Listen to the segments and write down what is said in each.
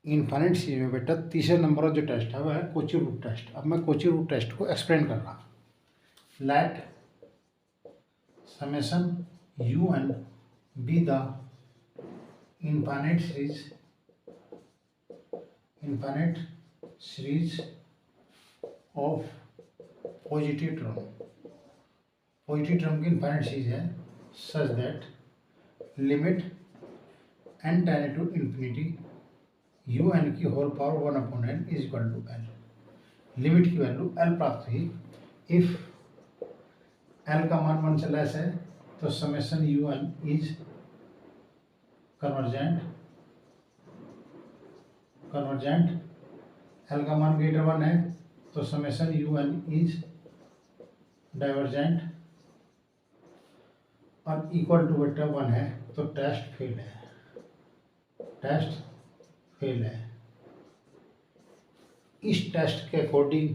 Infinite series में बेटा तीसरे नंबर का जो टेस्ट है वह है कोची रूट टेस्ट। अब मैं कोची रूट टेस्ट को एक्सप्लेन कर रहा हूँ। Let summation u n be the infinite series of positive term की इनफाइनाइट सीरीज है such that limit n tend to infinity u n की whole power 1/n is equal to L. Limit की value L प्राप्त हुई। If L का मान 1 से less है तो summation u n is convergent. L का मान ग्रेटर 1 है तो summation u n is divergent और इक्वल टू बेटा 1 है तो टेस्ट फेल है। इस टेस्ट के अकॉर्डिंग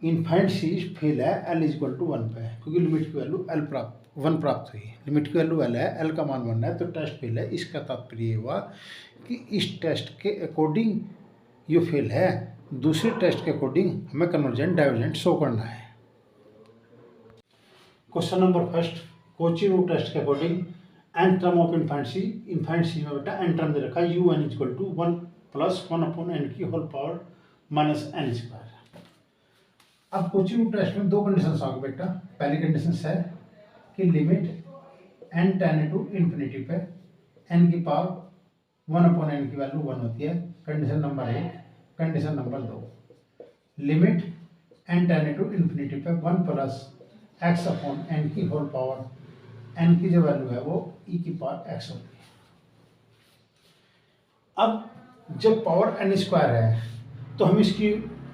इनफाइनाइट सीरीज फेल है एल इज इक्वल टू 1 पे, क्योंकि लिमिट की वैल्यू एल प्राप्त हुई। लिमिट की वैल्यू एल है, एल का मान 1 है तो टेस्ट फेल है। इसका तात्पर्य हुआ कि इस टेस्ट के अकॉर्डिंग ये फेल है, दूसरे टेस्ट के अकॉर्डिंग हमें कन्वर्जेंट डाइवर्जेंट शो करना है। Question number first, Cauchy root test के according n term of infinite series में बेटा एन टर्म दे रखा है u n is equal to 1 + 1/n की होल पावर -n²। अब कोची रूट टेस्ट में दो कंडीशन आ गई बेटा। पहली कंडीशन है कि limit n tend to infinity पे n की पावर 1/n की वैल्यू 1 होती है, condition number 1। Condition number 2, limit n tend to infinity पे 1 + x/n की होल पावर n की जो वैल्यू है वो e की पावर x होती है। अब जब पावर n² है तो हम इसकी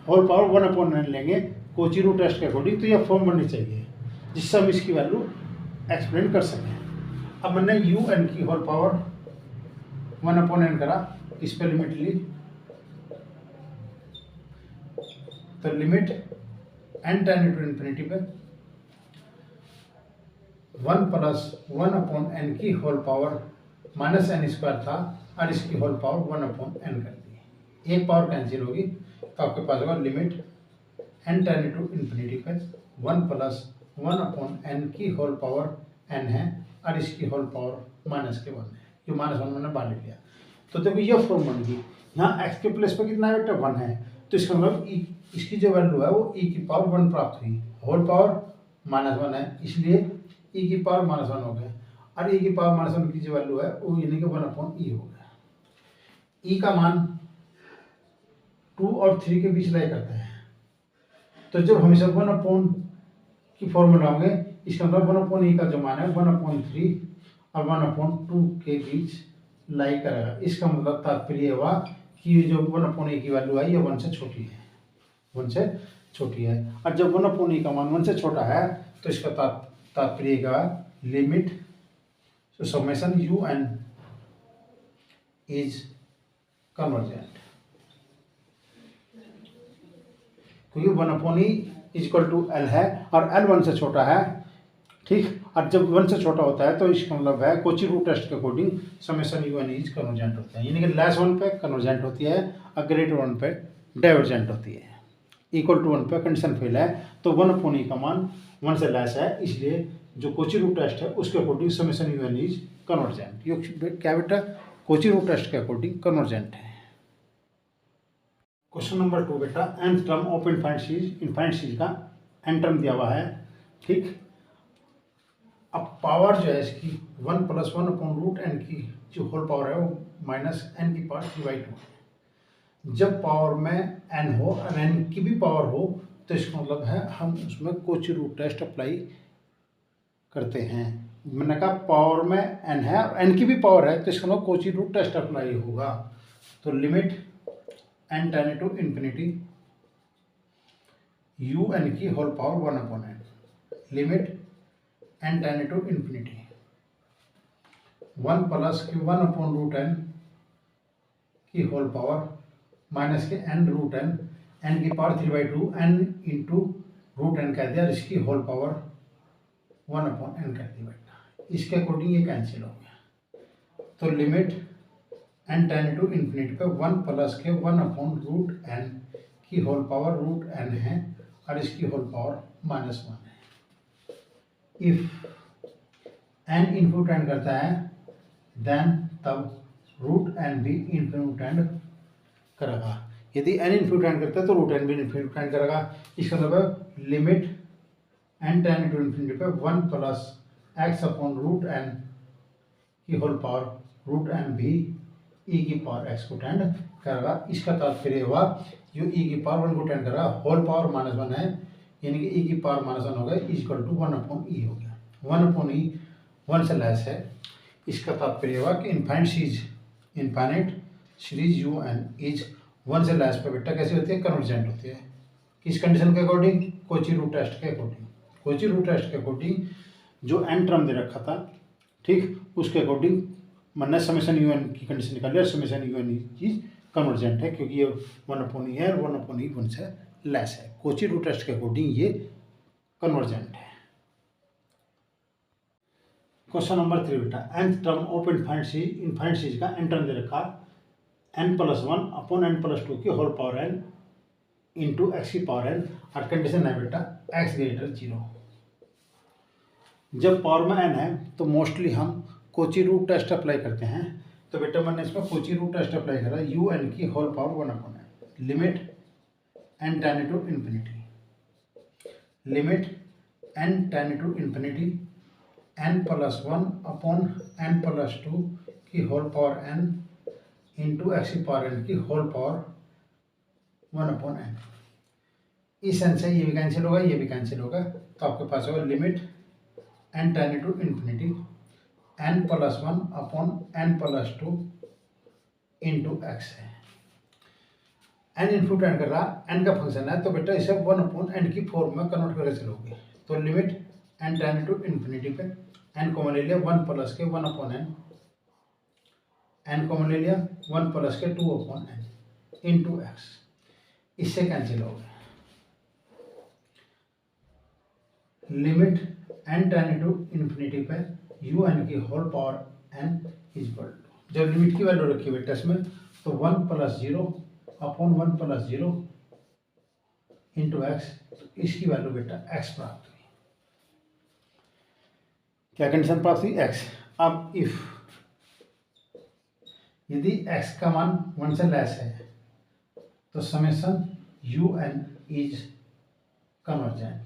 होल पावर 1/n लेंगे कोची रूट टेस्ट के अकॉर्डिंग, तो यह फॉर्म बननी चाहिए जिससे हम इसकी वैल्यू एक्सप्लेन कर सकें। अब मैंने यू एन की होल पावर 1/n करा, इस पर लिमिट ली तो limit n tend to infinity पे 1 + 1/n की होल पावर -n² था और इसकी होल पावर 1/n कर दी। एक पावर कैंसिल होगी तो आपके पास होगा limit n tend to infinity पे 1 + 1/n की होल पावर n है और इसकी होल पावर -1 है। ये -1 मैंने बाहर लिख लिया तो देखो ये फॉर्म बन गई। यहाँ x के प्लेस पर कितना है बेटा 1 है, तो इसका मतलब इसकी जो वैल्यू है वो e की पावर 1 प्राप्त हुई। होल पावर -1 है इसलिए e की पावर -1 हो गया और e की पावर -1 की जो वैल्यू है वो यानी कि 1/e हो गया। e का मान 2 और 3 के बीच लाई करता है, तो जब हमेशा 1/, की फॉर्मूला होंगे इसका मतलब 1/e का जो मान है 1/3 और 1/2 के बीच लाई करेगा। इसका मतलब तात्पर्य हुआ कि जो 1/e की वैल्यू है ये 1 से छोटी है, 1 से छोटी है। और जब 1/e का मान 1 से छोटा है तो इसका तात्पर्य का limit summation u n is convergent, क्योंकि 1/e is equal to L है और एल 1 से छोटा है, ठीक। और जब 1 से छोटा होता है तो इसका मतलब है कोची रूट टेस्ट के according summation u n is convergent होता है, यानी कि -1 पे कन्वर्जेंट होती है और ग्रेटर 1 पे डाइवर्जेंट होती है। इक्वल टू 1 पे कंडीशन फेल है तो 1/e का मान 1 से लेस है, इसलिए जो कोची रूट टेस्ट है उसके according summation u n is convergent. ये क्या बेटा कोची रूट टेस्ट के अकॉर्डिंग कन्वर्जेंट है। क्वेश्चन नंबर 2 बेटा nth term of infinite series का n टर्म दिया हुआ है, ठीक। अब पावर जो है इसकी 1 + 1/√n की जो होल पावर है वो -n की पावर 3/2 है। जब पावर में n हो और n की भी पावर हो तो इसका मतलब है हम उसमें कोची रूट टेस्ट अप्लाई करते हैं। मैंने कहा पावर में n है और n की भी पावर है तो इसका मतलब कोची रूट टेस्ट अप्लाई होगा। तो limit n tend to infinity u n की whole power 1/n, limit n tend to infinity 1 + 1/√n की होल पावर -n√n, n की पावर 3/2 n इंटू √n कह दिया और इसकी होल पावर 1/n कर दी बेटा। इसके अकॉर्डिंग ये कैंसिल हो गया तो limit n tend to infinity पे 1 प्लस के 1/√n की होल पावर √n है और इसकी होल पावर -1 है। इफ n इनपुट एंड करता है देन तब √n भी इनपुट एंड करेगा। यदि n इनपुट एंड करता है तो √n भी इनपुट एंड करेगा। इसका मतलब limit n tend to infinity पे 1 प्लस x/√n की होल पावर √n भी e की पावर x को टेंड करेगा। इसका तात्पर्य हुआ जो e की पावर 1 को टेंड करेगा, होल पावर -1 है, यानी कि e की पावर -1 हो गया इक्वल टू 1/e हो गया। 1/e 1 से लेस है। इसका तात्पर्य हुआ कि infinite series u n is 1 से लेस पे बेटा कैसे होती है, कन्वर्जेंट होती है। किस कंडीशन के अकॉर्डिंग, कोची रूट टेस्ट के अकॉर्डिंग। कोची रूट टेस्ट के अकॉर्डिंग जो एन टर्म दे रखा था, ठीक, उसके अकॉर्डिंग मैंने समेशन यू एन की कंडीशन निकाली और समेशन यू एन चीज कन्वर्जेंट है क्योंकि ये 1/e है और 1/e 1 से लेस है। कोची रूट टेस्ट के अकॉर्डिंग ये कन्वर्जेंट है। क्वेश्चन नंबर 3 बेटा, nth term of infinite series का n टर्म दे रखा n+1/n+2 की whole power n into x की पावर n और कंडीशन है बेटा x ग्रेटर 0। जब पावर में n है तो मोस्टली हम कोची रूट टेस्ट अप्लाई करते हैं। तो बेटा मैंने इसमें कोची रूट टेस्ट अप्लाई करा, यू एन की whole power 1/n limit n tend to infinity, limit n tend to infinity n+1/n+2 की whole power n into x की पावर n की होल पावर 1/n। इस n से ये भी cancel होगा, ये भी कैंसिल होगा, तो आपके पास होगा limit n tend to infinity n+1/n+2 into x है। n इनपुट एंड कर रहा, n का फंक्शन है तो बेटा इसे 1/n की फॉर्म में कन्वर्ट करके चलोगे। तो limit n tend to infinity पे n कॉमन ले लिया 1 प्लस के 1/n, n कॉमन ले लिया 1 प्लस के 2/n इंटू x, इससे कैंसिल हो गया। Limit n tend to infinity पे यू एन की whole power n equal to, जब लिमिट की वैल्यू रखी बेटा इसमें तो 1 + 0/1 + 0 इंटू x, तो इसकी वैल्यू बेटा x प्राप्त हुई। क्या कंडीशन प्राप्त हुई, x। अब इफ यदि x का मान 1 से लेस है तो summation u n is convergent.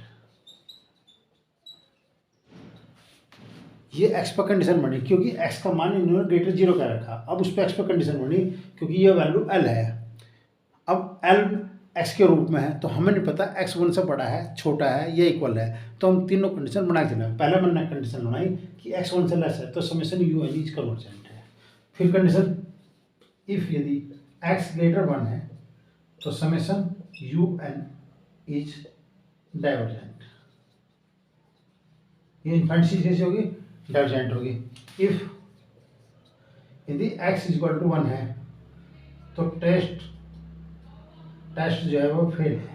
ये x पर कंडीशन बनी क्योंकि x का मान इन्होंने ग्रेटर 0 का रखा। अब उस पर x पर कंडीशन बनी क्योंकि ये वैल्यू l है। अब l x के रूप में है तो हमें नहीं पता x 1 से बड़ा है, छोटा है या इक्वल है, तो हम तीनों कंडीशन बना के चले। पहले मैंने कंडीशन बनाई कि x 1 से लेस है तो summation u n is convergent है। फिर कंडीशन इफ यदि x ग्रेटर 1 है तो summation u n is divergent. ये इनफाइनाइट सीरीज कैसी होगी, डाइवर्जेंट होगी। इफ यदि x इक्वल टू 1 है तो टेस्ट जो है वो फेल है।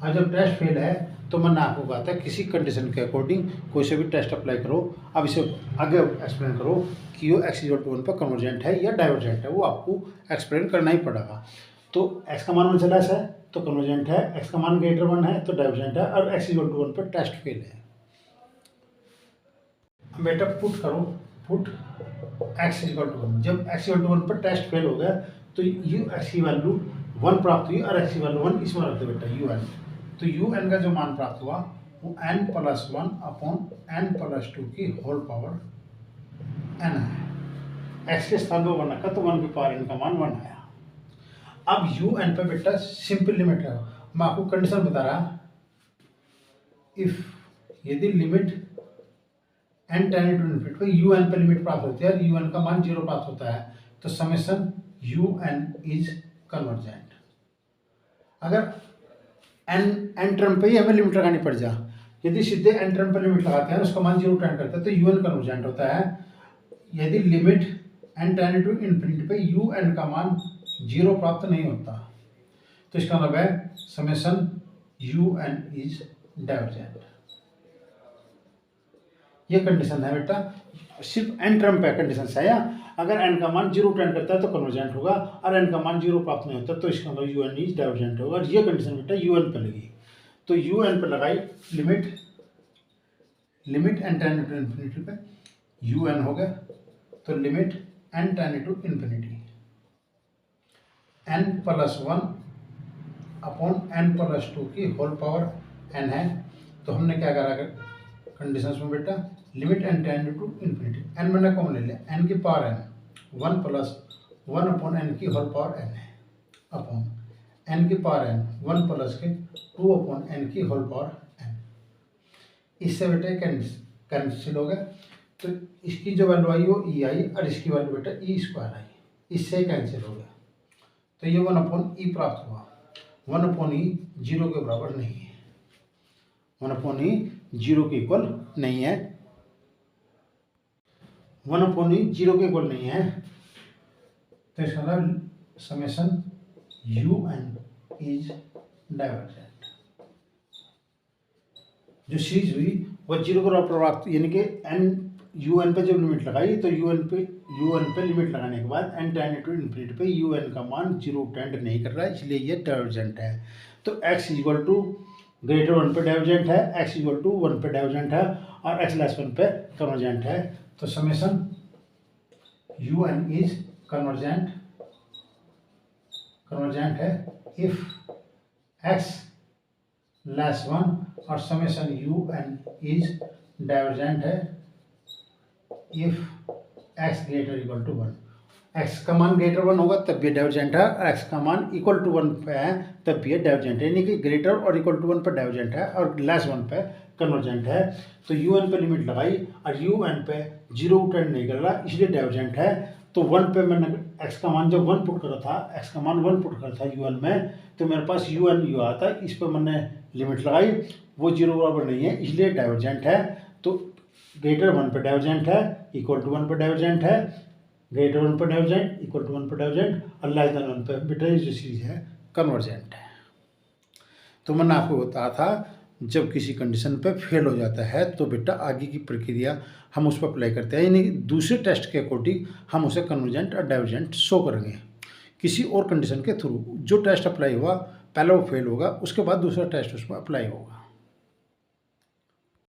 और जब टेस्ट फेल है तो मैंने आपको कहा था किसी कंडीशन के अकॉर्डिंग कोई से भी टेस्ट अप्लाई करो। अब इसे आगे एक्सप्लेन करो कि वो x इक्वल टू 1 पर कन्वर्जेंट है या डाइवर्जेंट है, वो आपको एक्सप्लेन करना ही पड़ेगा। तो x का मान 1 से लेस है तो कन्वर्जेंट है, x का मान ग्रेटर 1 है तो डाइवर्जेंट है, और x इक्वल टू 1 पर टेस्ट फेल है। बेटा पुट करो, पुट x इक्वल टू 1। जब x इक्वल टू 1 पर टेस्ट फेल हो गया तो यू x की वैल्यू 1 प्राप्त हुई और x की वैल्यू 1 इसमें रखते बेटा यू एन। तो यू एन का जो मान प्राप्त हुआ वो n+1/n+2 की होल पावर n है। x के स्थान पर 1 रखा तो 1 की पावर n का मान 1 आया। अब यू एन पे बेटा सिंपल लिमिट है, मैं आपको कंडीशन बता रहा, इफ यदि limit n tend to infinity पे यू एन पे लिमिट प्राप्त होती है और यू एन का मान 0 प्राप्त होता है तो summation u n is convergent. अगर n टर्म पे ही हमें लिमिट लगानी पड़ जा, यदि सीधे n टर्म पर लिमिट लगाते हैं उसका मान 0 टेंड करता है तो यू एन कन्वर्जेंट होता है। यदि limit n tend to infinity पे यू एन का मान 0 प्राप्त नहीं होता तो इसका मतलब है summation u n is divergent. ये कंडीशन है बेटा, सिर्फ n टर्म पे कंडीशन है। या अगर n का मान 0 टू n करता है तो कन्वर्जेंट होगा, और n का मान 0 प्राप्त नहीं होता तो इसका मतलब un इज डाइवर्जेंट होगा। और ये कंडीशन बेटा un पे लगी, तो un पे लगाई limit n tend to infinity पे un हो गया, तो limit n tend to infinity n plus 1 upon n plus 2 की होल पावर n है। तो हमने क्या करा कंडीशंस में बेटा, limit n tend to infinity, n मैंने कॉमन ले लिया, n की power n 1 plus 1 upon n की होल पावर n है, अपॉन n की पावर n 1 प्लस के 2 अपॉन n की होल पावर n। इससे बेटा कैंसिल हो गया, तो इसकी जो वैल्यू आई वो e आई और इसकी वैल्यू बेटा e स्क्वायर आई, इससे कैंसिल हो गया। तो ये 1 अपॉन ई प्राप्त हुआ। 1 अपॉन ई 0 के बराबर नहीं है, 1 अपॉन ई 0 के इक्वल नहीं है, 1 अपॉन ई 0 के इक्वल नहीं है। तो इसका मतलब समेशन un इज डाइवर्जेंट। जो सीरीज हुई वह 0 के बराबर प्राप्त, यानी कि un पे जब लिमिट लगाई तो un पे लिमिट लगाने के बाद n टेंड टू इन्फिनिटी पे un का मान 0 टेंड नहीं कर रहा है, इसलिए ये डाइवर्जेंट है। तो x इक्वल टू ग्रेटर 1 पे डाइवर्जेंट है, x इक्वल टू 1 पे डाइवर्जेंट है, और x लेस 1 पे कन्वर्जेंट है। तो समेशन un इज कन्वर्जेंट है इफ x लेस 1, और समेशन un इज डाइवर्जेंट है if x greater equal to 1। x का मान ग्रेटर 1 होगा तब भी डाइवर्जेंट है, x का मान इक्वल टू 1 पे है तब भी डाइवर्जेंट है, यानी कि ग्रेटर और इक्वल टू 1 पे डाइवर्जेंट है और लेस 1 पे कन्वर्जेंट है। तो un पे लिमिट लगाई और un पे 0 टेंड नहीं कर रहा, इसलिए डाइवर्जेंट है। तो 1 पे मैंने x का मान जब 1 पुट करा था, x का मान 1 पुट करा था un में, तो मेरे पास un यू आता है, इस पर मैंने लिमिट लगाई, वो 0 बराबर नहीं है, इसलिए डाइवर्जेंट है। तो ग्रेटर 1 पे डाइवर्जेंट है, इक्वल टू 1 पे डाइवर्जेंट है, ग्रेटर 1 पे डाइवर्जेंट, इक्वल टू 1 पे डाइवर्जेंट, और लेस देन 1 पे बेटा जो सीरीज है कन्वर्जेंट है। तो मैंने आपको बताया था जब किसी कंडीशन पे फेल हो जाता है तो बेटा आगे की प्रक्रिया हम उस पर अप्लाई करते हैं, यानी दूसरे टेस्ट के अकॉर्डिंग हम उसे कन्वर्जेंट और डाइवर्जेंट शो करेंगे किसी और कंडीशन के थ्रू। जो टेस्ट अप्लाई हुआ पहले वो फेल होगा, उसके बाद दूसरा टेस्ट उसमें अप्लाई होगा।